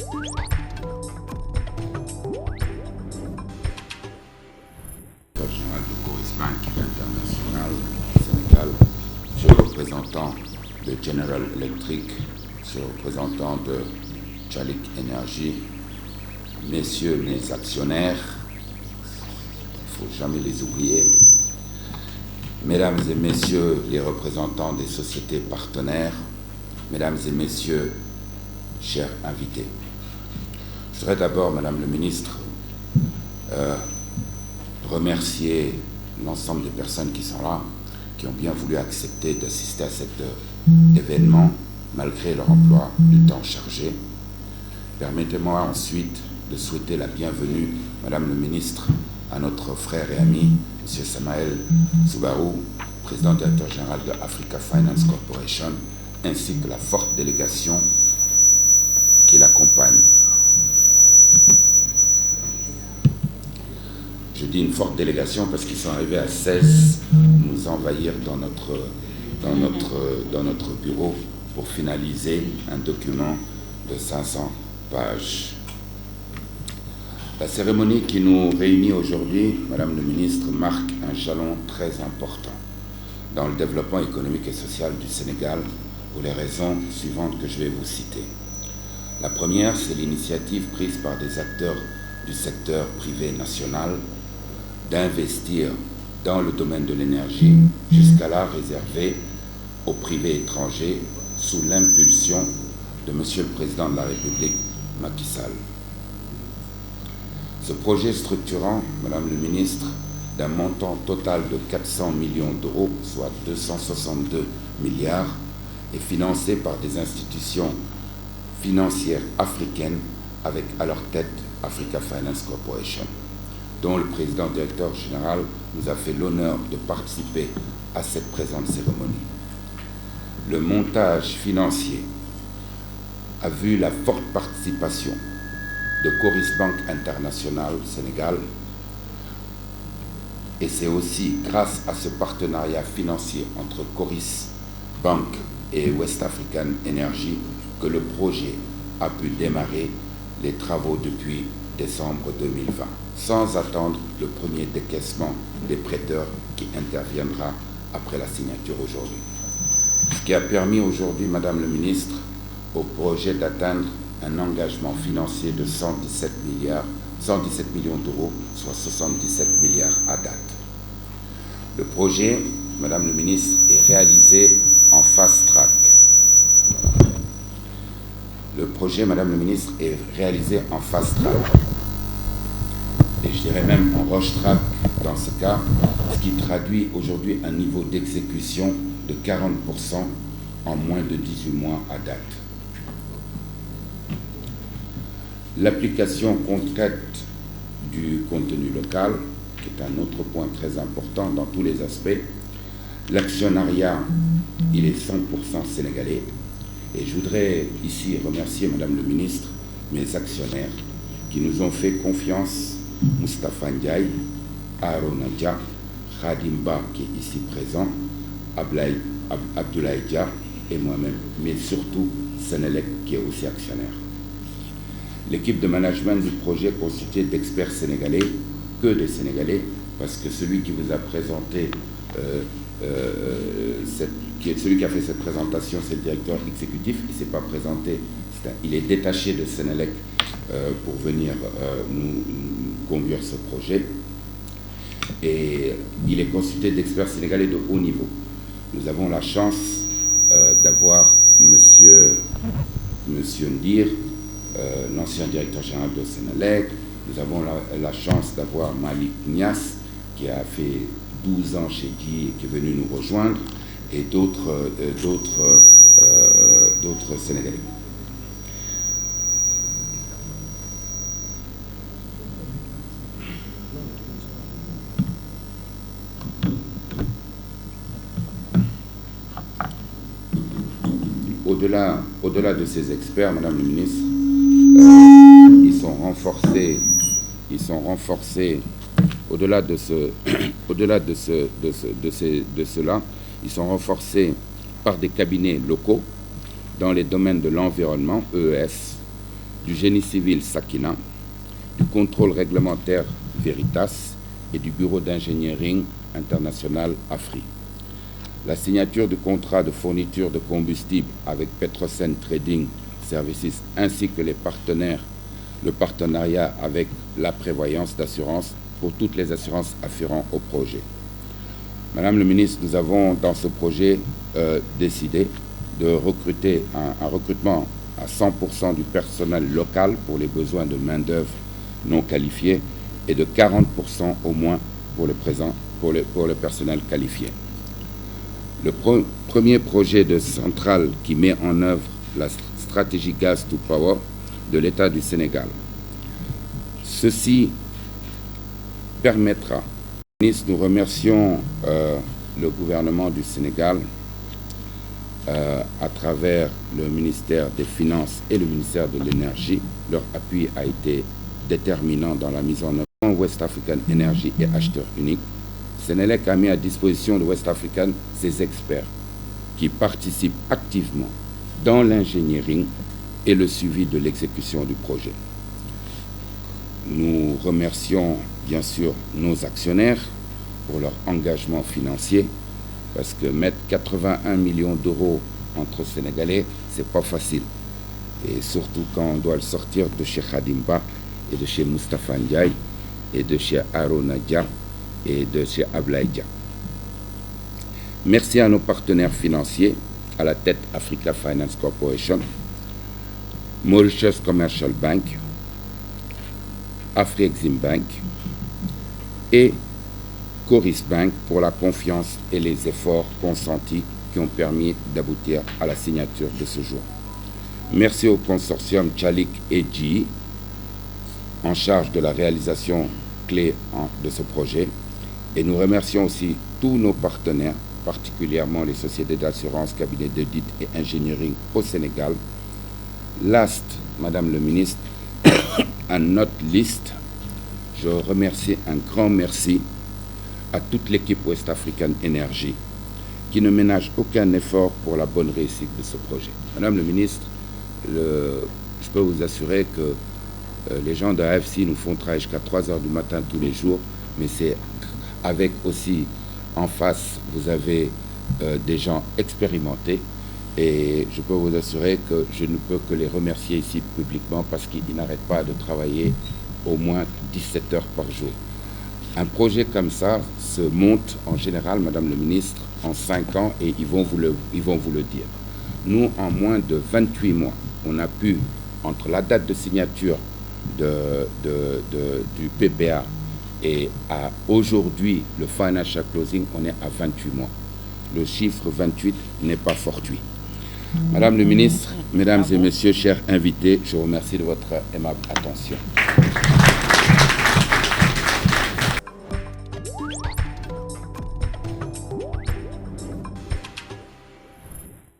Général de Coris Bank International Sénégal, je suis représentant de General Electric, je suis représentant de Chalik Energy, messieurs mes actionnaires, il ne faut jamais les oublier, mesdames et messieurs les représentants des sociétés partenaires, mesdames et messieurs, chers invités. Je voudrais d'abord, Madame le Ministre, remercier l'ensemble des personnes qui sont là, qui ont bien voulu accepter d'assister à cet événement, malgré leur emploi du temps chargé. Permettez-moi ensuite de souhaiter la bienvenue, Madame le Ministre, à notre frère et ami, M. Samael Soubarou, président directeur général de Africa Finance Corporation, ainsi que la forte délégation qui l'accompagne. Je dis une forte délégation parce qu'ils sont arrivés à 16 nous envahir dans notre bureau pour finaliser un document de 500 pages. La cérémonie qui nous réunit aujourd'hui, Madame le Ministre, marque un jalon très important dans le développement économique et social du Sénégal pour les raisons suivantes que je vais vous citer. La première, c'est l'initiative prise par des acteurs du secteur privé national d'investir dans le domaine de l'énergie, jusqu'à-là réservé au privé étranger, sous l'impulsion de Monsieur le Président de la République, Macky Sall. Ce projet structurant, Madame le Ministre, d'un montant total de 400 millions d'euros, soit 262 milliards, est financé par des institutions financières africaines avec à leur tête Africa Finance Corporation, dont le président directeur général nous a fait l'honneur de participer à cette présente cérémonie. Le montage financier a vu la forte participation de Coris Bank International Sénégal, et c'est aussi grâce à ce partenariat financier entre Coris Bank et West African Energy que le projet a pu démarrer les travaux depuis décembre 2020, sans attendre le premier décaissement des prêteurs qui interviendra après la signature aujourd'hui. Ce qui a permis aujourd'hui, Madame le Ministre, au projet d'atteindre un engagement financier de 117 millions d'euros, soit 77 milliards à date. Le projet, Madame le Ministre, est réalisé en fast track. Le projet, Madame le Ministre, est réalisé en fast track. Et je dirais même en rush track dans ce cas, ce qui traduit aujourd'hui un niveau d'exécution de 40% en moins de 18 mois à date. L'application concrète du contenu local, qui est un autre point très important dans tous les aspects. L'actionnariat, il est 100% sénégalais. Et je voudrais ici remercier, Madame le Ministre, mes actionnaires qui nous ont fait confiance, Moustapha Ndiaye, Arona Dia, Khadim Ba qui est ici présent, Abdoulaye Dia et moi-même, mais surtout Sénélec qui est aussi actionnaire. L'équipe de management du projet constituée d'experts sénégalais, que des Sénégalais, parce que celui qui vous a présenté, celui qui a fait cette présentation, c'est le directeur exécutif, il ne s'est pas présenté, il est détaché de Sénélec pour venir nous conduire ce projet. Et il est constitué d'experts sénégalais de haut niveau. Nous avons la chance d'avoir Monsieur Ndir, l'ancien directeur général de Sénélec. Nous avons la chance d'avoir Malik Nias, qui a fait 12 ans chez GE et qui est venu nous rejoindre, et d'autres Sénégalais. Au-delà de ces experts, Madame le Ministre, ils sont renforcés au-delà de cela, ils sont renforcés par des cabinets locaux dans les domaines de l'environnement, EES, du génie civil Sakina, du contrôle réglementaire Veritas et du bureau d'ingénierie international AFRI. La signature du contrat de fourniture de combustible avec Petrosen Trading Services ainsi que le partenariat avec la prévoyance d'assurance pour toutes les assurances afférentes au projet. Madame le ministre, nous avons dans ce projet décidé de recruter un recrutement à 100% du personnel local pour les besoins de main-d'œuvre non qualifiée et de 40% au moins pour le personnel qualifié. Le premier projet de centrale qui met en œuvre la stratégie Gas to Power de l'État du Sénégal. Ceci permettra. Nous remercions le gouvernement du Sénégal à travers le ministère des Finances et le ministère de l'Énergie. Leur appui a été déterminant dans la mise en œuvre. West African Energy est acheteur unique. Sénélec a mis à disposition de West African ses experts qui participent activement dans l'ingénierie et le suivi de l'exécution du projet. Nous remercions bien sûr nos actionnaires pour leur engagement financier parce que mettre 81 millions d'euros entre Sénégalais, c'est pas facile. Et surtout quand on doit le sortir de chez Khadimba et de chez Moustapha Ndiaye et de chez Arona Dia et de chez Ablaye Dia. Merci à nos partenaires financiers, à la tête Africa Finance Corporation, Mauritius Commercial Bank, Afri-Exim Bank et Coris Bank pour la confiance et les efforts consentis qui ont permis d'aboutir à la signature de ce jour. Merci au consortium Tchalik et GE en charge de la réalisation clé de ce projet. Et nous remercions aussi tous nos partenaires, particulièrement les sociétés d'assurance, cabinets d'audit et ingénierie au Sénégal. Last, Madame le ministre, and not least, je remercie un grand merci à toute l'équipe West African Energy qui ne ménage aucun effort pour la bonne réussite de ce projet. Madame le ministre, je peux vous assurer que les gens de AFC nous font travailler jusqu'à 3 heures du matin tous les jours, mais c'est avec aussi en face, vous avez des gens expérimentés et je peux vous assurer que je ne peux que les remercier ici publiquement parce qu'ils n'arrêtent pas de travailler au moins 17 heures par jour. Un projet comme ça se monte en général, Madame le ministre, en 5 ans et ils vont vous le dire. Nous, en moins de 28 mois, on a pu, entre la date de signature du PPA et à aujourd'hui, le financial closing, on est à 28 mois. Le chiffre 28 n'est pas fortuit. Madame le ministre, Mesdames et Messieurs, chers invités, je vous remercie de votre aimable attention.